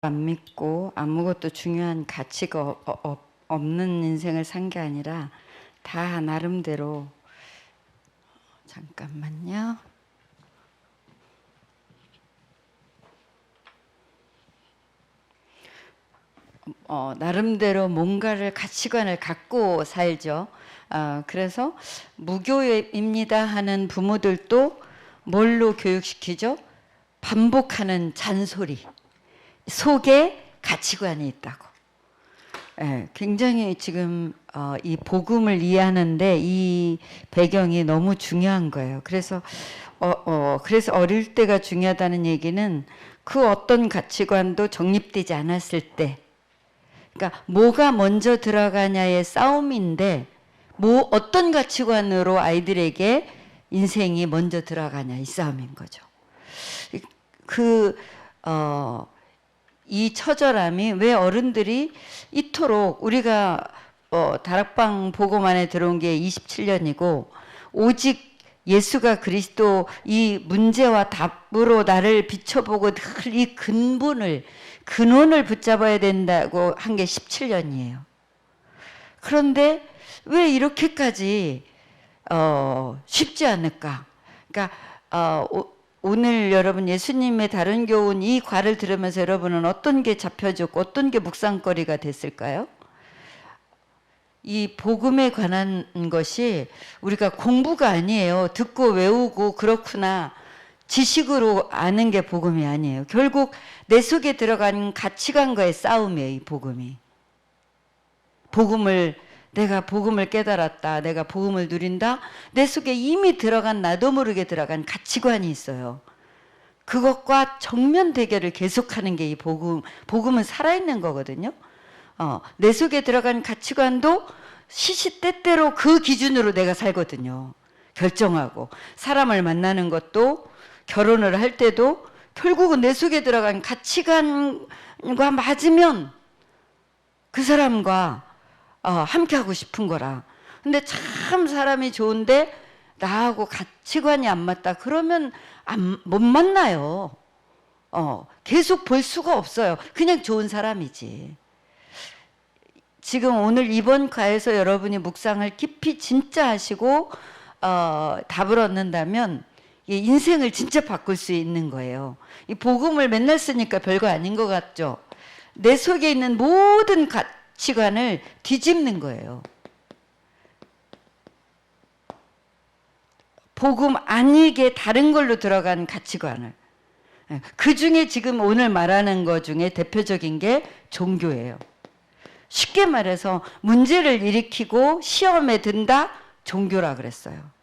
안 믿고 아무것도 중요한 가치가 없는 인생을 산 게 아니라 다 나름대로. 잠깐만요. 나름대로 뭔가를 가치관을 갖고 살죠. 그래서 무교입니다 하는 부모들도 뭘로 교육시키죠? 반복하는 잔소리 속에 가치관이 있다고. 굉장히 지금 이 복음을 이해하는데 이 배경이 너무 중요한 거예요. 그래서 어릴 때가 중요하다는 얘기는 그 어떤 가치관도 정립되지 않았을 때, 그러니까 뭐가 먼저 들어가냐의 싸움인데 어떤 가치관으로 아이들에게 인생이 먼저 들어가냐 이 싸움인 거죠. 이 처절함이 왜 어른들이 이토록, 우리가 다락방 복음안에 들어온 게 27년이고 오직 예수가 그리스도 이 문제와 답으로 나를 비춰보고 늘 이 근원을 붙잡아야 된다고 한 게 17년이에요. 그런데 왜 이렇게까지 쉽지 않을까? 그러니까 오늘 여러분 예수님의 다른 교훈 이 과를 들으면서 여러분은 어떤 게 잡혀졌고 어떤 게 묵상거리가 됐을까요? 이 복음에 관한 것이 우리가 공부가 아니에요. 듣고 외우고 그렇구나 지식으로 아는 게 복음이 아니에요. 결국 내 속에 들어간 가치관과의 싸움이에요. 이 복음이. 내가 복음을 깨달았다, 내가 복음을 누린다, 내 속에 이미 들어간, 나도 모르게 들어간 가치관이 있어요. 그것과 정면 대결을 계속하는 게 이 복음은 살아있는 거거든요. 내 속에 들어간 가치관도 시시때때로 그 기준으로 내가 살거든요. 결정하고 사람을 만나는 것도, 결혼을 할 때도 결국은 내 속에 들어간 가치관과 맞으면 그 사람과 함께 하고 싶은 거라. 근데 참 사람이 좋은데 나하고 가치관이 안 맞다 그러면 못 만나요. 계속 볼 수가 없어요. 그냥 좋은 사람이지. 지금 오늘 이번 과에서 여러분이 묵상을 깊이 진짜 하시고 답을 얻는다면 인생을 진짜 바꿀 수 있는 거예요. 이 복음을 맨날 쓰니까 별거 아닌 것 같죠? 내 속에 있는 모든 가치관을 뒤집는 거예요. 복음 아니게 다른 걸로 들어간 가치관을. 그 중에 지금 오늘 말하는 것 중에 대표적인 게 종교예요. 쉽게 말해서 문제를 일으키고 시험에 든다, 종교라 그랬어요.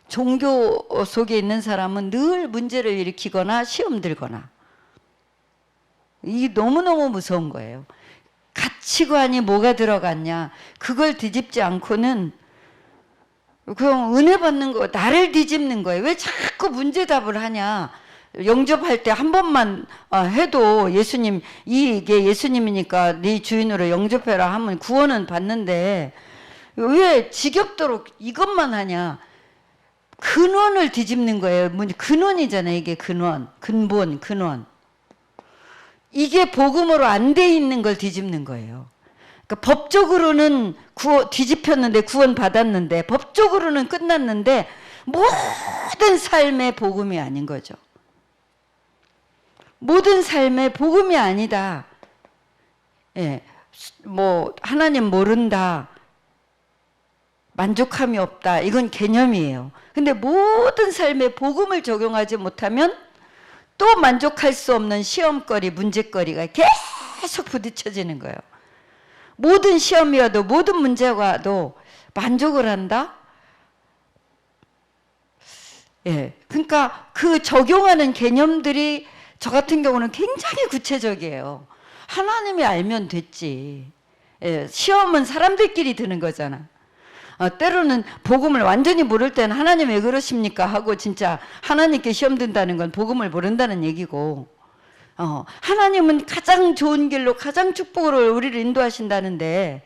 종교 속에 있는 사람은 늘 문제를 일으키거나 시험 들거나. 이게 너무너무 무서운 거예요. 가치관이 뭐가 들어갔냐, 그걸 뒤집지 않고는 그럼 은혜 받는 거, 나를 뒤집는 거예요. 왜 자꾸 문제답을 하냐. 영접할 때 한 번만 해도 이게 예수님이니까 네 주인으로 영접해라 하면 구원은 받는데 왜 지겹도록 이것만 하냐. 근원을 뒤집는 거예요. 근원이잖아요. 이게 근원. 이게 복음으로 안 돼 있는 걸 뒤집는 거예요. 그러니까 법적으로는 뒤집혔는데 구원 받았는데 법적으로는 끝났는데 모든 삶의 복음이 아닌 거죠. 모든 삶의 복음이 아니다. 하나님 모른다, 만족함이 없다, 이건 개념이에요. 근데 모든 삶의 복음을 적용하지 못하면 또 만족할 수 없는 시험거리, 문제거리가 계속 부딪혀지는 거예요. 모든 시험이 와도, 모든 문제가 와도 만족을 한다? 그러니까 그 적용하는 개념들이 저 같은 경우는 굉장히 구체적이에요. 하나님이 알면 됐지. 시험은 사람들끼리 드는 거잖아. 때로는 복음을 완전히 모를 때는 하나님 왜 그러십니까 하고 진짜 하나님께 시험 든다는 건 복음을 모른다는 얘기고, 하나님은 가장 좋은 길로 가장 축복으로 우리를 인도하신다는데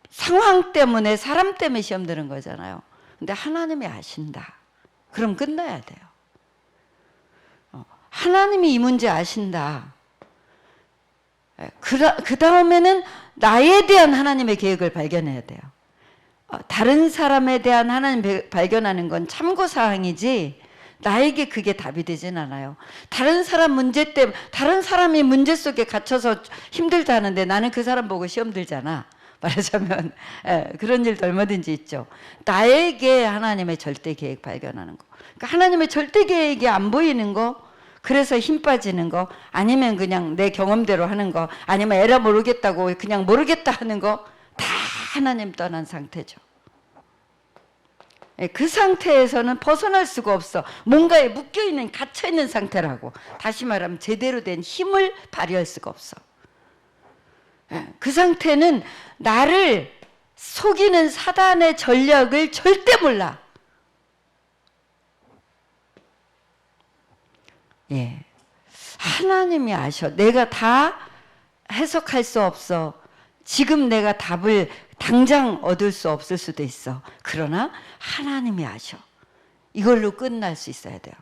상황 때문에, 사람 때문에 시험 드는 거잖아요. 근데 하나님이 아신다. 그럼 끝나야 돼요. 하나님이 이 문제 아신다. 그 다음에는 나에 대한 하나님의 계획을 발견해야 돼요. 다른 사람에 대한 하나님 발견하는 건 참고사항이지 나에게 그게 답이 되진 않아요. 다른 사람 문제 때문에, 다른 사람이 문제 속에 갇혀서 힘들다 하는데 나는 그 사람 보고 시험 들잖아. 말하자면 그런 일도 얼마든지 있죠. 나에게 하나님의 절대 계획 발견하는 거. 그러니까 하나님의 절대 계획이 안 보이는 거, 그래서 힘 빠지는 거, 아니면 그냥 내 경험대로 하는 거, 아니면 에라 모르겠다고 그냥 모르겠다 하는 거, 다 하나님 떠난 상태죠. 그 상태에서는 벗어날 수가 없어. 뭔가에 묶여있는, 갇혀있는 상태라고. 다시 말하면 제대로 된 힘을 발휘할 수가 없어. 그 상태는 나를 속이는 사단의 전략을 절대 몰라. 예, 하나님이 아셔. 내가 다 해석할 수 없어. 지금 내가 답을 당장 얻을 수 없을 수도 있어. 그러나 하나님이 아셔. 이걸로 끝날 수 있어야 돼요.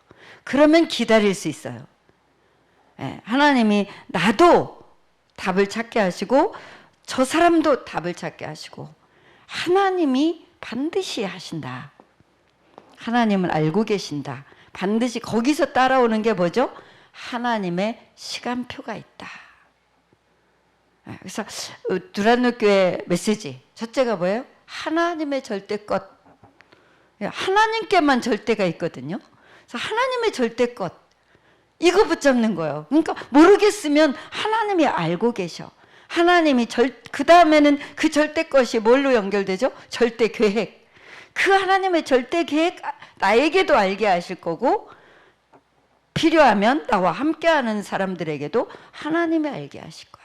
그러면 기다릴 수 있어요. 예, 하나님이 나도 답을 찾게 하시고 저 사람도 답을 찾게 하시고 하나님이 반드시 하신다. 하나님은 알고 계신다. 반드시 거기서 따라오는 게 뭐죠? 하나님의 시간표가 있다. 그래서 두란노 교회 메시지 첫째가 뭐예요? 하나님의 절대껏. 하나님께만 절대가 있거든요. 그래서 하나님의 절대껏 이거 붙잡는 거예요. 그러니까 모르겠으면 하나님이 알고 계셔. 하나님이 그 다음에는 그 절대것이 뭘로 연결되죠? 절대 계획. 그 하나님의 절대 계획 나에게도 알게 하실 거고 필요하면 나와 함께하는 사람들에게도 하나님이 알게 하실 거야.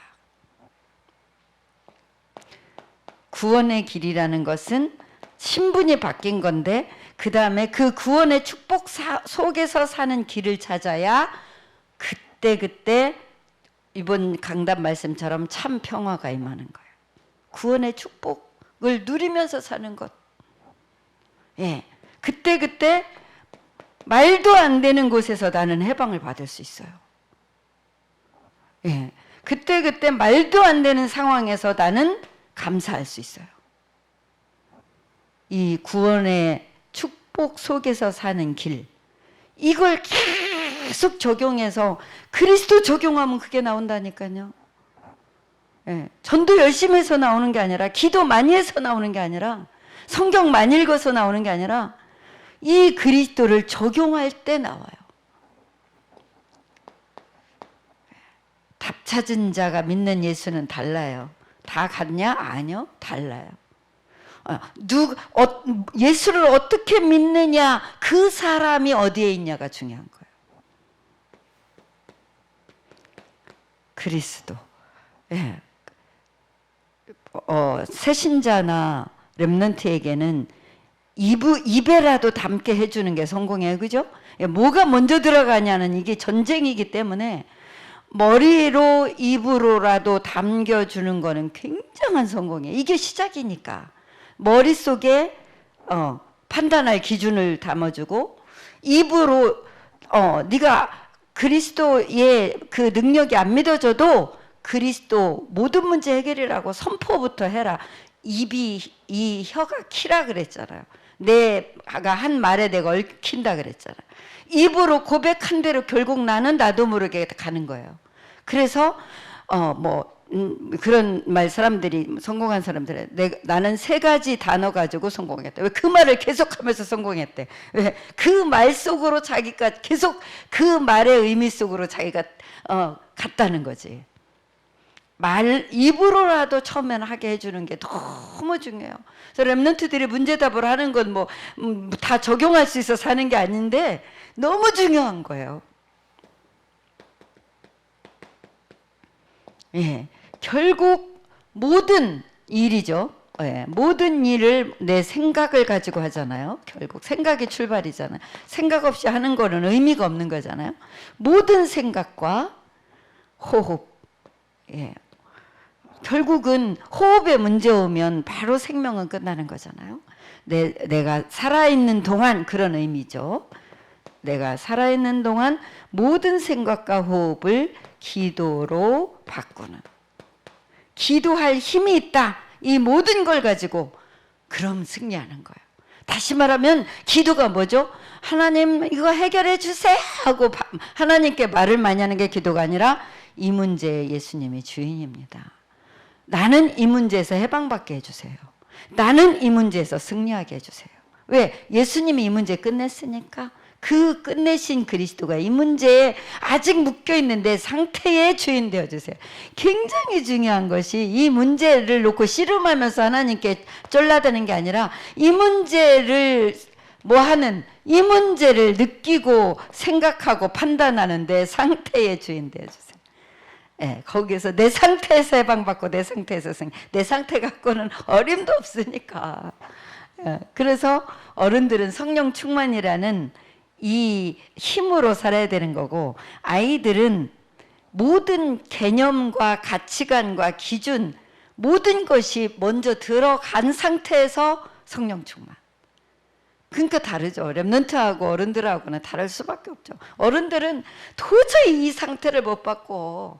구원의 길이라는 것은 신분이 바뀐 건데 그 다음에 그 구원의 축복 속에서 사는 길을 찾아야 그때 이번 강단 말씀처럼 참 평화가 임하는 거예요. 구원의 축복을 누리면서 사는 것. 예, 그때 말도 안 되는 곳에서 나는 해방을 받을 수 있어요. 예, 그때 말도 안 되는 상황에서 나는 감사할 수 있어요. 이 구원의 축복 속에서 사는 길, 이걸 계속 적용해서 그리스도 적용하면 그게 나온다니까요. 예, 전도 열심히 해서 나오는 게 아니라, 기도 많이 해서 나오는 게 아니라, 성경 많이 읽어서 나오는 게 아니라 이 그리스도를 적용할 때 나와요. 답 찾은 자가 믿는 예수는 달라요. 다 같냐? 아니요, 달라요. 예수를 어떻게 믿느냐, 그 사람이 어디에 있냐가 중요한 거예요. 그리스도. 예. 새신자나 렘넌트에게는 입에라도 담게 해주는 게 성공이에요. 그죠? 뭐가 먼저 들어가냐는 이게 전쟁이기 때문에 머리로 입으로라도 담겨주는 거는 굉장한 성공이에요. 이게 시작이니까. 머릿속에 판단할 기준을 담아주고 입으로 네가 그리스도의 그 능력이 안 믿어져도 그리스도 모든 문제 해결이라고 선포부터 해라. 이 혀가 키라 그랬잖아요. 내가 한 말에 내가 얽힌다 그랬잖아요. 입으로 고백한 대로 결국 나도 모르게 가는 거예요. 그래서 그런 말 사람들이, 성공한 사람들은 나는 3가지 단어 가지고 성공했다. 왜 그 말을 계속하면서 성공했대? 왜 그 말 속으로 자기가 계속 그 말의 의미 속으로 자기가 갔다는 거지. 입으로라도 처음에는 하게 해주는 게 너무 중요해요. 그래서 렘넌트들이 문제답을 하는 건 다 적용할 수 있어서 하는 게 아닌데 너무 중요한 거예요. 예, 결국 모든 일이죠. 예, 모든 일을 내 생각을 가지고 하잖아요. 결국 생각이 출발이잖아요. 생각 없이 하는 거는 의미가 없는 거잖아요. 모든 생각과 호흡. 예. 결국은 호흡에 문제 오면 바로 생명은 끝나는 거잖아요. 내가 살아있는 동안 그런 의미죠. 내가 살아있는 동안 모든 생각과 호흡을 기도로 바꾸는, 기도할 힘이 있다. 이 모든 걸 가지고 그럼 승리하는 거예요. 다시 말하면 기도가 뭐죠? 하나님 이거 해결해 주세요 하고 하나님께 말을 많이 하는 게 기도가 아니라 이 문제에 예수님이 주인입니다. 나는 이 문제에서 해방받게 해주세요. 나는 이 문제에서 승리하게 해주세요. 왜? 예수님이 이 문제 끝냈으니까. 그 끝내신 그리스도가 이 문제에 아직 묶여있는 내 상태의 주인 되어주세요. 굉장히 중요한 것이 이 문제를 놓고 씨름하면서 하나님께 쫄라드는 게 아니라 이 문제를 이 문제를 느끼고 생각하고 판단하는 내 상태의 주인 되어주세요. 예, 거기서 내 상태에서 해방받고 내 상태에서 내 상태 갖고는 어림도 없으니까. 예, 그래서 어른들은 성령 충만이라는 이 힘으로 살아야 되는 거고, 아이들은 모든 개념과 가치관과 기준 모든 것이 먼저 들어간 상태에서 성령 충만. 그러니까 다르죠. 랩런트하고 어른들하고는 다를 수밖에 없죠. 어른들은 도저히 이 상태를 못 받고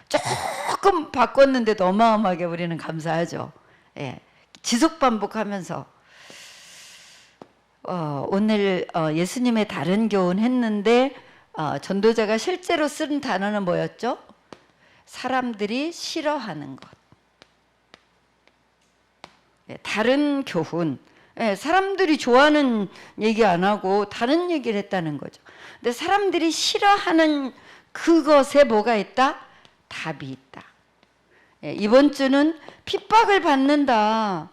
조금 바꿨는데도 어마어마하게 우리는 감사하죠. 예, 지속 반복하면서 오늘 예수님의 다른 교훈 했는데 전도자가 실제로 쓴 단어는 뭐였죠? 사람들이 싫어하는 것. 예, 다른 교훈. 예, 사람들이 좋아하는 얘기 안 하고 다른 얘기를 했다는 거죠. 근데 사람들이 싫어하는 그것에 뭐가 있다? 답이 있다. 예, 이번 주는 핍박을 받는다.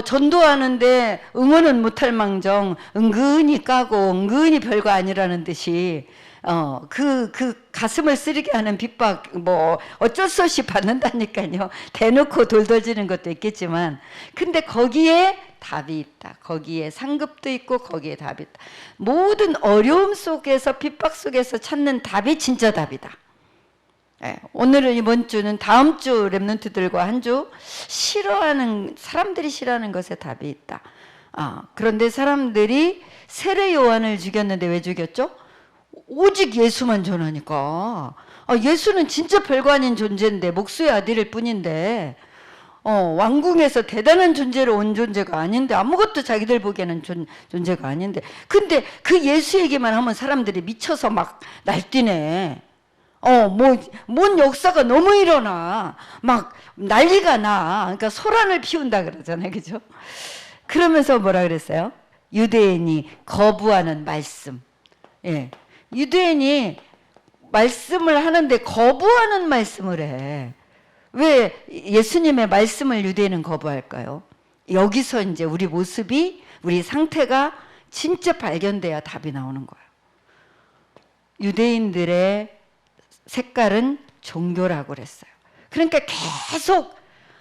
전도하는데 응원은 못할 망정 은근히 까고 은근히 별거 아니라는 듯이 그 가슴을 쓰리게 하는 핍박 뭐 어쩔 수 없이 받는다니까요. 대놓고 돌돌지는 것도 있겠지만, 근데 거기에 답이 있다. 거기에 상급도 있고 거기에 답이 있다. 모든 어려움 속에서 핍박 속에서 찾는 답이 진짜 답이다. 예, 오늘은 이번 주는 다음 주 랩런트들과 한 주 사람들이 싫어하는 것에 답이 있다. 그런데 사람들이 세례 요한을 죽였는데 왜 죽였죠? 오직 예수만 전하니까. 예수는 진짜 별거 아닌 존재인데, 목수의 아들일 뿐인데, 왕궁에서 대단한 존재로 온 존재가 아닌데, 아무것도 자기들 보기에는 존재가 아닌데, 근데 그 예수 얘기만 하면 사람들이 미쳐서 막 날뛰네. 뭔 역사가 너무 일어나. 막 난리가 나. 그러니까 소란을 피운다 그러잖아요. 그죠? 그러면서 뭐라 그랬어요? 유대인이 거부하는 말씀. 예. 유대인이 말씀을 하는데 거부하는 말씀을 해. 왜 예수님의 말씀을 유대인은 거부할까요? 여기서 이제 우리 모습이, 우리 상태가 진짜 발견돼야 답이 나오는 거예요. 유대인들의 색깔은 종교라고 그랬어요. 그러니까 계속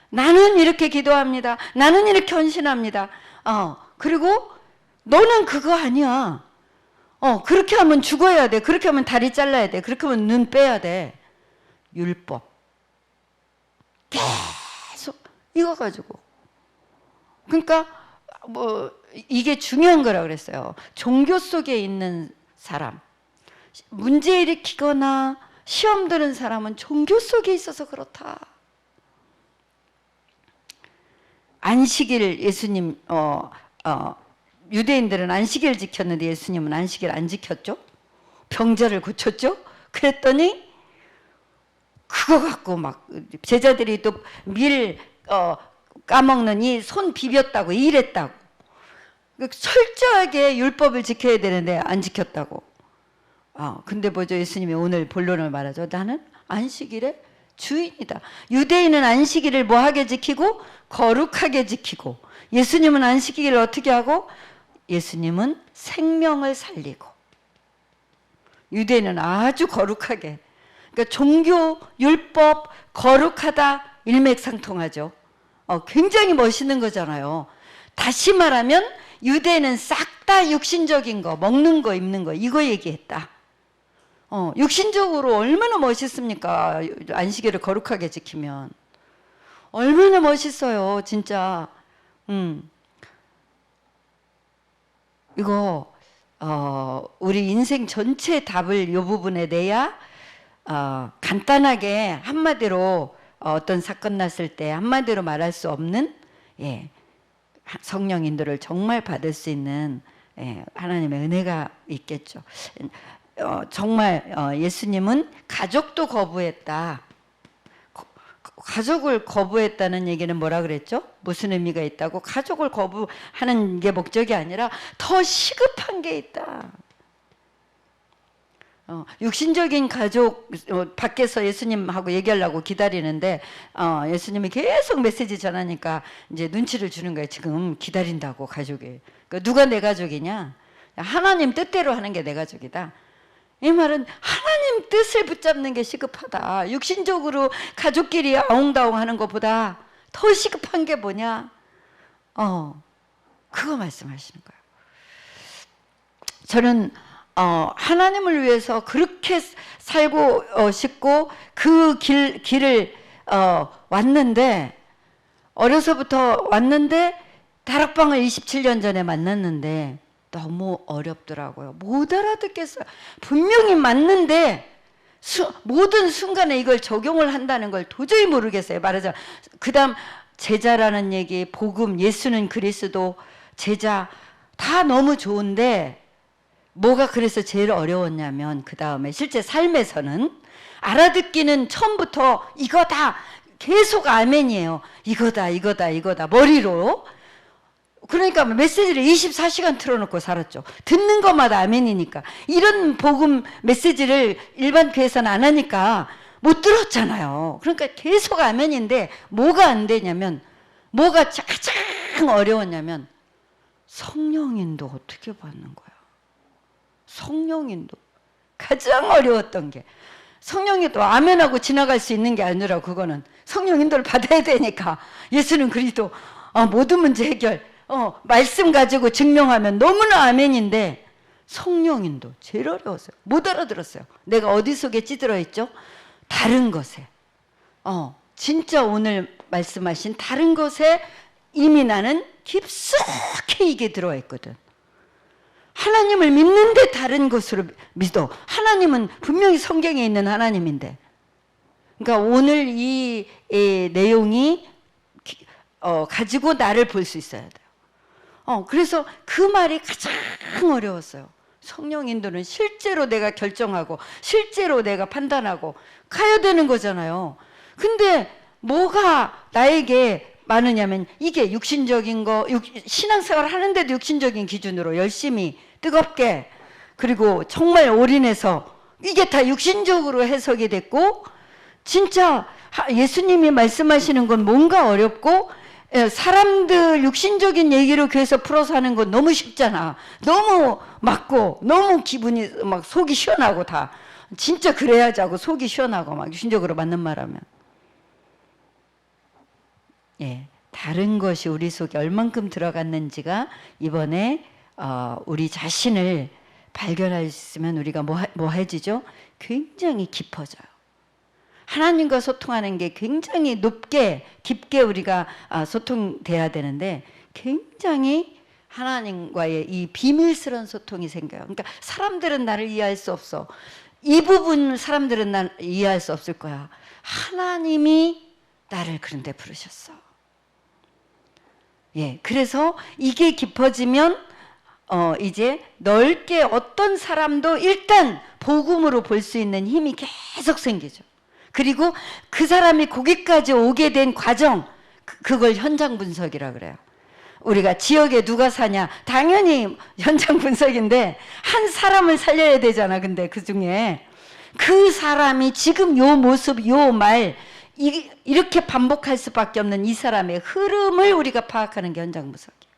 나는 이렇게 기도합니다. 나는 이렇게 헌신합니다. 그리고 너는 그거 아니야. 그렇게 하면 죽어야 돼. 그렇게 하면 다리 잘라야 돼. 그렇게 하면 눈 빼야 돼. 율법. 계속 이거 가지고. 그러니까 이게 중요한 거라 그랬어요. 종교 속에 있는 사람, 문제 일으키거나 시험 드는 사람은 종교 속에 있어서 그렇다. 안식일 예수님 유대인들은 안식일 지켰는데 예수님은 안식일 안 지켰죠? 병자를 고쳤죠? 그랬더니 그거 갖고 막 제자들이 또 밀 까먹느니 손 비볐다고 이랬다고. 철저하게 율법을 지켜야 되는데 안 지켰다고. 근데 뭐죠? 예수님이 오늘 본론을 말하죠. 나는 안식일의 주인이다. 유대인은 안식일을 뭐하게 지키고? 거룩하게 지키고, 예수님은 안식일을 어떻게 하고? 예수님은 생명을 살리고. 유대인은 아주 거룩하게. 그러니까 종교, 율법, 거룩하다 일맥상통하죠. 굉장히 멋있는 거잖아요. 다시 말하면 유대인은 싹 다 육신적인 거, 먹는 거, 입는 거, 이거 얘기했다. 육신적으로 얼마나 멋있습니까? 안식일을 거룩하게 지키면. 얼마나 멋있어요, 진짜. 이거 우리 인생 전체 답을 이 부분에 내야 간단하게 한마디로 어떤 사건 났을 때 한마디로 말할 수 없는 예, 성령 인도를 정말 받을 수 있는 예, 하나님의 은혜가 있겠죠. 정말 예수님은 가족도 거부했다. 가족을 거부했다는 얘기는 뭐라 그랬죠? 무슨 의미가 있다고? 가족을 거부하는 게 목적이 아니라 더 시급한 게 있다. 육신적인 가족 밖에서 예수님하고 얘기하려고 기다리는데 예수님이 계속 메시지 전하니까 이제 눈치를 주는 거예요. 지금 기다린다고 가족이. 그러니까 누가 내 가족이냐? 하나님 뜻대로 하는 게 내 가족이다. 이 말은 하나님 뜻을 붙잡는 게 시급하다. 육신적으로 가족끼리 아웅다웅 하는 것보다 더 시급한 게 뭐냐? 그거 말씀하시는 거예요. 저는 하나님을 위해서 그렇게 살고 싶고 그 길을 왔는데 어려서부터 왔는데 다락방을 27년 전에 만났는데 너무 어렵더라고요. 못 알아듣겠어요. 분명히 맞는데 모든 순간에 이걸 적용을 한다는 걸 도저히 모르겠어요. 말하자면 그 다음 제자라는 얘기, 복음, 예수는 그리스도, 제자 다 너무 좋은데 뭐가 그래서 제일 어려웠냐면 그 다음에 실제 삶에서는 알아듣기는 처음부터 이거다 계속 아멘이에요. 이거다 머리로. 그러니까 메시지를 24시간 틀어놓고 살았죠. 듣는 것마다 아멘이니까. 이런 복음 메시지를 일반 교회에서는 안 하니까 못 들었잖아요. 그러니까 계속 아멘인데 뭐가 안 되냐면 뭐가 가장 어려웠냐면 성령인도 어떻게 받는 거야. 성령인도 가장 어려웠던 게 성령인도 아멘하고 지나갈 수 있는 게 아니라 그거는 성령인도를 받아야 되니까 예수는 그리스도 모든 문제 해결 말씀 가지고 증명하면 너무나 아멘인데 성령인도 제일 어려웠어요. 못 알아들었어요. 내가 어디 속에 찌들어 있죠? 다른 것에 진짜 오늘 말씀하신 다른 것에 이미 나는 깊숙이 이게 들어와 있거든. 하나님을 믿는데 다른 것으로 믿어. 하나님은 분명히 성경에 있는 하나님인데. 그러니까 오늘 이 내용이 가지고 나를 볼 수 있어야 돼요. 그래서 그 말이 가장 어려웠어요. 성령 인도는 실제로 내가 결정하고 실제로 내가 판단하고 가야 되는 거잖아요. 근데 뭐가 나에게 많으냐면 이게 육신적인 거, 신앙생활 하는데도 육신적인 기준으로 열심히 뜨겁게 그리고 정말 올인해서 이게 다 육신적으로 해석이 됐고 진짜 예수님이 말씀하시는 건 뭔가 어렵고 사람들 육신적인 얘기로 교회에서 풀어서 하는 건 너무 쉽잖아. 너무 맞고 너무 기분이 막 속이 시원하고 다 진짜 그래야지 하고 속이 시원하고 막 육신적으로 맞는 말하면 다른 것이 우리 속에 얼만큼 들어갔는지가 이번에 우리 자신을 발견할 수 있으면 우리가 뭐 해지죠? 굉장히 깊어져요. 하나님과 소통하는 게 굉장히 높게 깊게 우리가 소통돼야 되는데 굉장히 하나님과의 이 비밀스러운 소통이 생겨요. 그러니까 사람들은 나를 이해할 수 없어. 이 부분 사람들은 날 이해할 수 없을 거야. 하나님이 나를 그런 데 부르셨어. 그래서 이게 깊어지면 이제 넓게 어떤 사람도 일단 복음으로 볼 수 있는 힘이 계속 생기죠. 그리고 그 사람이 거기까지 오게 된 과정, 그걸 현장 분석이라 그래요. 우리가 지역에 누가 사냐, 당연히 현장 분석인데 한 사람을 살려야 되잖아. 근데 그 중에 그 사람이 지금 요 모습, 요 말 이렇게 반복할 수밖에 없는 이 사람의 흐름을 우리가 파악하는 게 현장 분석이에요.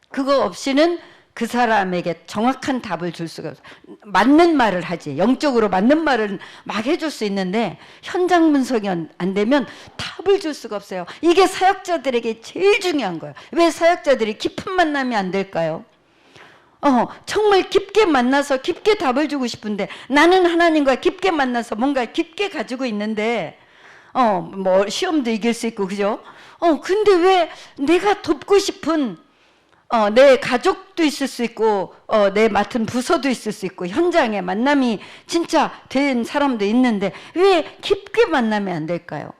그거 없이는 그 사람에게 정확한 답을 줄 수가 없어요. 맞는 말을 하지. 영적으로 맞는 말을 막 해줄 수 있는데 현장 분석이 안 되면 답을 줄 수가 없어요. 이게 사역자들에게 제일 중요한 거예요. 왜 사역자들이 깊은 만남이 안 될까요? 정말 깊게 만나서 깊게 답을 주고 싶은데 나는 하나님과 깊게 만나서 뭔가 깊게 가지고 있는데 뭐 시험도 이길 수 있고 그죠? 근데 왜 내가 돕고 싶은 내 가족도 있을 수 있고 내 맡은 부서도 있을 수 있고 현장에 만남이 진짜 된 사람도 있는데 왜 깊게 만나면 안 될까요?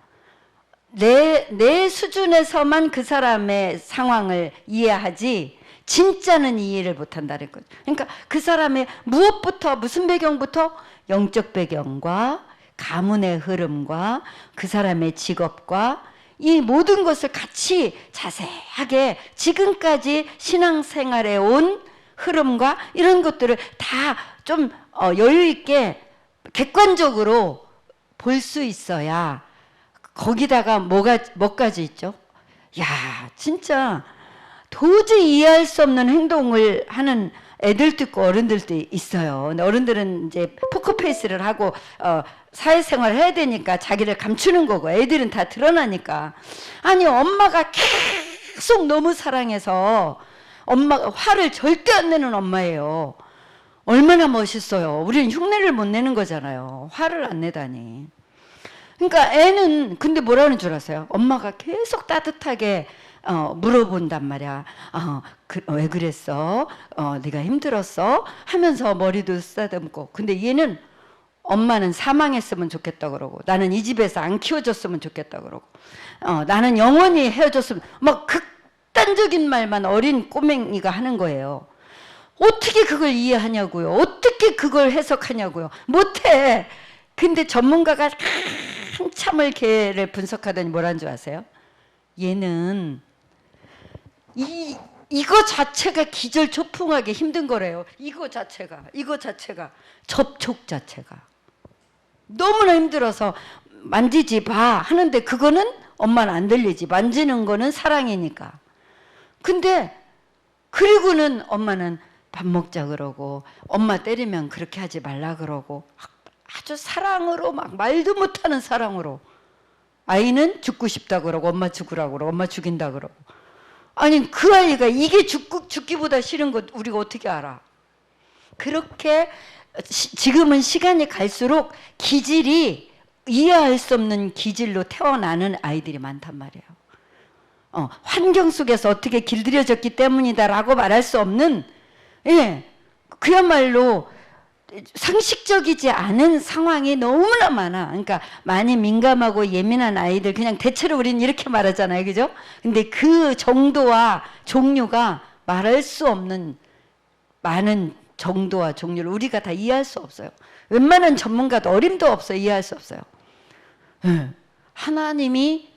내 수준에서만 그 사람의 상황을 이해하지 진짜는 이해를 못한다는 거죠. 그러니까 그 사람의 무엇부터 무슨 배경부터 영적 배경과 가문의 흐름과 그 사람의 직업과 이 모든 것을 같이 자세하게 지금까지 신앙생활에 온 흐름과 이런 것들을 다 좀 여유 있게 객관적으로 볼 수 있어야 거기다가 뭐까지 있죠? 야, 진짜 도저히 이해할 수 없는 행동을 하는 애들도 있고 어른들도 있어요. 근데 어른들은 이제 포커페이스를 하고 사회생활을 해야 되니까 자기를 감추는 거고 애들은 다 드러나니까. 아니 엄마가 계속 너무 사랑해서 엄마가 화를 절대 안 내는 엄마예요. 얼마나 멋있어요. 우리는 흉내를 못 내는 거잖아요. 화를 안 내다니. 그러니까 애는 근데 뭐라는 줄 아세요? 엄마가 계속 따뜻하게 물어본단 말이야. 왜 그랬어? 네가 힘들었어? 하면서 머리도 쓰다듬고. 근데 얘는 엄마는 사망했으면 좋겠다 그러고 나는 이 집에서 안 키워줬으면 좋겠다 그러고 나는 영원히 헤어졌으면 막 극단적인 말만 어린 꼬맹이가 하는 거예요. 어떻게 그걸 이해하냐고요? 어떻게 그걸 해석하냐고요? 못해. 근데 전문가가 한참을 걔를 분석하더니 뭐라는 줄 아세요? 얘는 이거 자체가 기절초풍하게 힘든 거래요. 이거 자체가 접촉 자체가 너무나 힘들어서 만지지 봐 하는데 그거는 엄마는 안 들리지. 만지는 거는 사랑이니까. 근데 그리고는 엄마는 밥 먹자 그러고 엄마 때리면 그렇게 하지 말라 그러고 아주 사랑으로 막 말도 못하는 사랑으로 아이는 죽고 싶다 그러고 엄마 죽으라고 그러고 엄마 죽인다 그러고. 아니 그 아이가 이게 죽기보다 싫은 거 우리가 어떻게 알아? 그렇게 지금은 시간이 갈수록 기질이 이해할 수 없는 기질로 태어나는 아이들이 많단 말이에요. 환경 속에서 어떻게 길들여졌기 때문이다라고 말할 수 없는 그야말로 상식적이지 않은 상황이 너무나 많아. 그러니까 많이 민감하고 예민한 아이들 그냥 대체로 우리는 이렇게 말하잖아요. 그죠? 근데 그 정도와 종류가 말할 수 없는 많은 정도와 종류를 우리가 다 이해할 수 없어요. 웬만한 전문가도 어림도 없어요. 이해할 수 없어요. 하나님이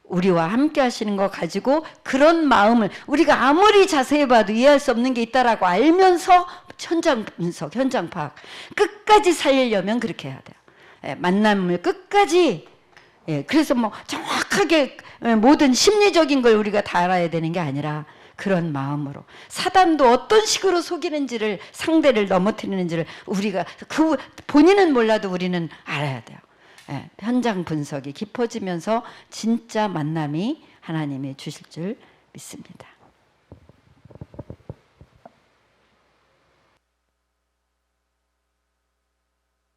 우리와 함께 하시는 거 가지고 그런 마음을 우리가 아무리 자세히 봐도 이해할 수 없는 게 있다라고 알면서 현장 분석, 현장 파악 끝까지 살리려면 그렇게 해야 돼요. 만남을 끝까지 그래서 뭐 정확하게 모든 심리적인 걸 우리가 다 알아야 되는 게 아니라 그런 마음으로 사단도 어떤 식으로 속이는지를 상대를 넘어뜨리는지를 우리가 본인은 몰라도 우리는 알아야 돼요. 현장 분석이 깊어지면서 진짜 만남이 하나님이 주실 줄 믿습니다.